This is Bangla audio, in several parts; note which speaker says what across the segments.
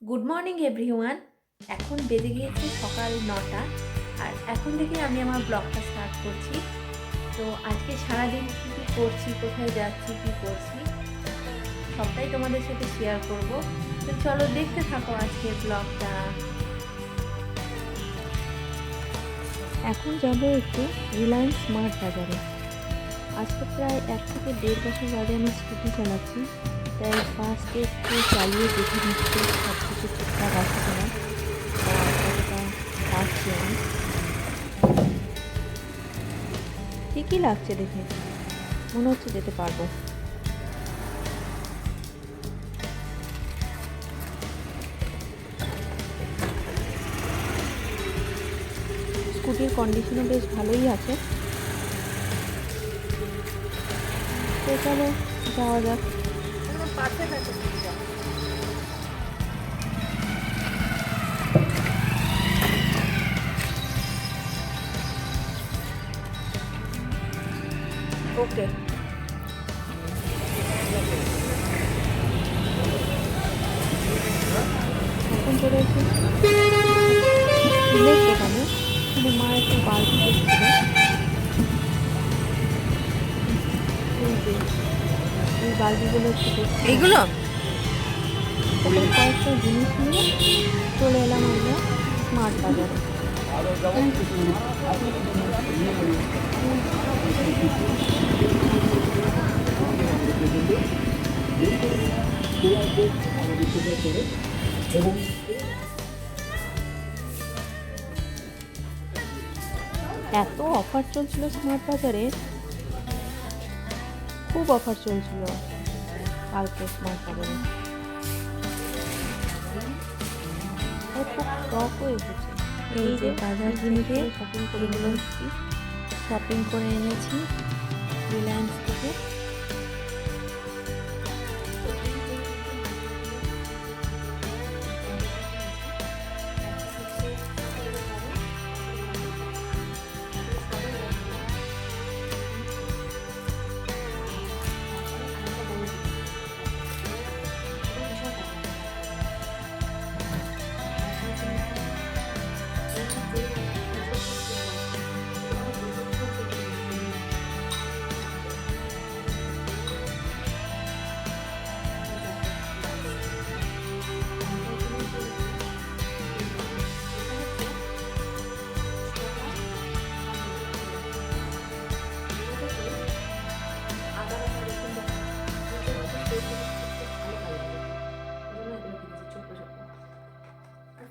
Speaker 1: Good morning everyone. এখন বেজে গিয়েছে সকাল 9টা, আর এখন থেকে আমি আমার ব্লগটা স্টার্ট করছি। তো আজকে সারাদিন কী কী করছি, কোথায় যাচ্ছি, কী করছি সবটাই তোমাদের সাথে শেয়ার করব। তো চলো দেখতে থাকো আজকের ব্লগটা। এখন যাব একটু রিলায়েন্স স্মার্ট বাজারে। আজকে প্রায় 1 থেকে 1.5 বছর বাদে আমি স্কুটি চালাচ্ছি, তাই ফার্স্টে একটু চালিয়ে দেখে নিচ্ছি সব কিছু ঠিকঠাক আছে কিনা, কতটা পারছি আমি। ঠিকই লাগছে দেখে, মনে হচ্ছে যেতে পারবো। স্কুটির কন্ডিশনও বেশ ভালোই আছে, তো চলো যাওয়া যাক। ওকে, এখন চলে এসেছি ফুলের দোকানে। এখানে মা একটু বালতি দেখছিল, এই বালতিগুলো একটু দেখছি, এইগুলো কয়েকটা জিনিস নিয়ে চলে এলাম আমরা স্মার্ট বাজারে। এত অফার চলছিল স্মার্ট বাজারে, খুব অফার চলছিল কালকে স্মার্ট বাজারে। খুব টকও এসেছে। এই যে বাজার জিনিসে শপিং করে এনেছি, রিলায়েন্স থেকে।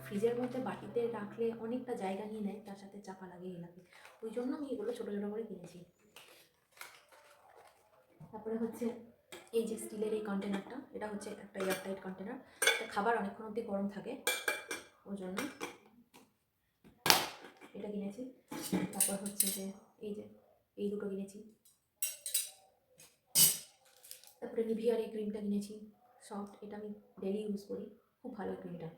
Speaker 1: ফ্রিজের মধ্যে বাটিতে রাখলে অনেকটা জায়গা নিয়ে নেয়, তার সাথে চাপা লাগে লাগে, ওই জন্য আমি এগুলো ছোটো ছোটো করে কিনেছি। তারপরে হচ্ছে এই যে স্টিলের এই কন্টেনারটা, এটা হচ্ছে একটা এয়ারটাইট কন্টেনার, খাবার অনেকক্ষণ অবধি গরম থাকে, ওই জন্য এটা কিনেছি। তারপর হচ্ছে যে এই দুটো কিনেছি। তারপরে নিভিয়ার এই ক্রিমটা কিনেছি, সফট, এটা আমি ডেলি ইউজ করি, খুব ভালো ক্রিমটা।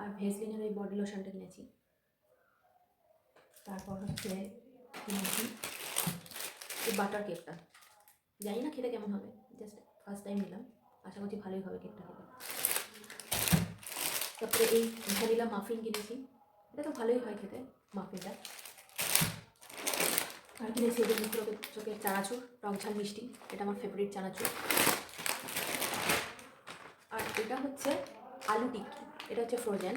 Speaker 1: আর ভেসলিনের এই বডি লোশনটা কিনেছি। তারপর হচ্ছে কিনেছি এই বাটার কেকটা, জানি না খেতে কেমন হবে, জাস্ট ফার্স্ট টাইম নিলাম, আশা করছি ভালোই হবে কেকটা খেতে। তারপরে এই ভ্যানিলা মাফিন কিনেছি, এটা তো ভালোই হয় খেতে মাফিনটা। আর কিনেছি এই যে চোখের চানাচুর, টক ঝাল মিষ্টি, এটা আমার ফেভারিট চানাচুর। আর এটা হচ্ছে আলু টিক্কি, এটা হচ্ছে ফ্রোজেন,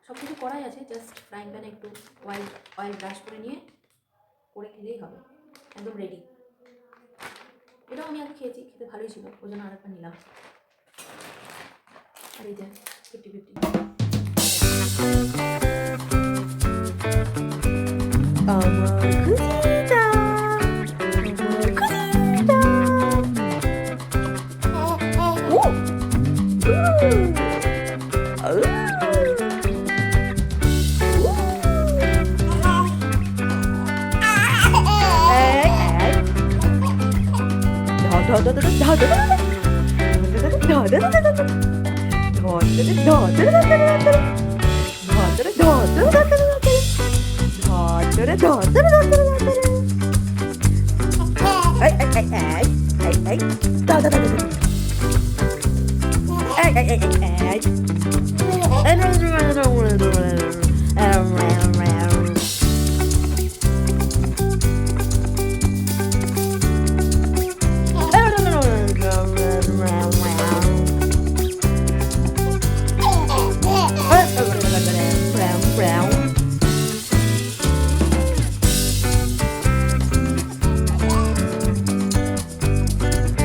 Speaker 1: সব কিছু করাই আছে, জাস্ট ফ্রাইং প্যানে একটু অয়েল ব্রাশ করে নিয়ে করে খেলেই হবে, একদম রেডি। এটাও আমি আগে খেয়েছি, খেতে ভালোই ছিল, ওই জন্য আরেকটা নিলাম। আর এই যে 50-50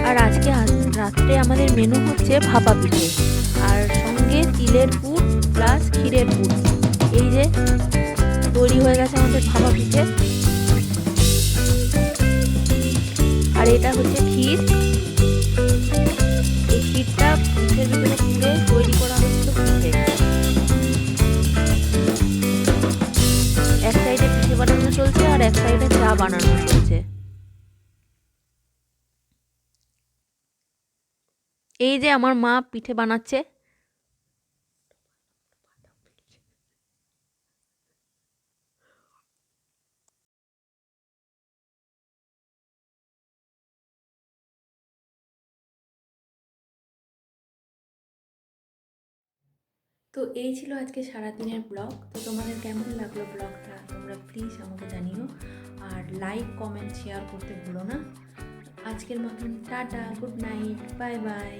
Speaker 1: আর আজকে রাত্রে আমাদের মেনু হচ্ছে ভাপা পিঠে আর সঙ্গে তিলের পুর প্লাস ক্ষীরের পুর। এই যে তৈরি হয়ে গেছে আমাদের ভাপা পিঠে। আর এটা হচ্ছে ক্ষীর। এই ক্ষীরটা পিঠের ভিতরে পুরে তৈরি করা হচ্ছে পিঠে। এক সাইডে পিঠে বানানো চলছে আর এক সাইডে চা বানানো চলছে। এই যে আমার মা পিঠে বানাচ্ছে। তো এই ছিল আজকে সারাদিনের ব্লগ। তো তোমাদের কেমন লাগলো ব্লগটা তোমরা প্লিজ আমাকে জানিও, আর লাইক কমেন্ট শেয়ার করতে ভুলো না। আজকের মতন tata, good night, bye bye.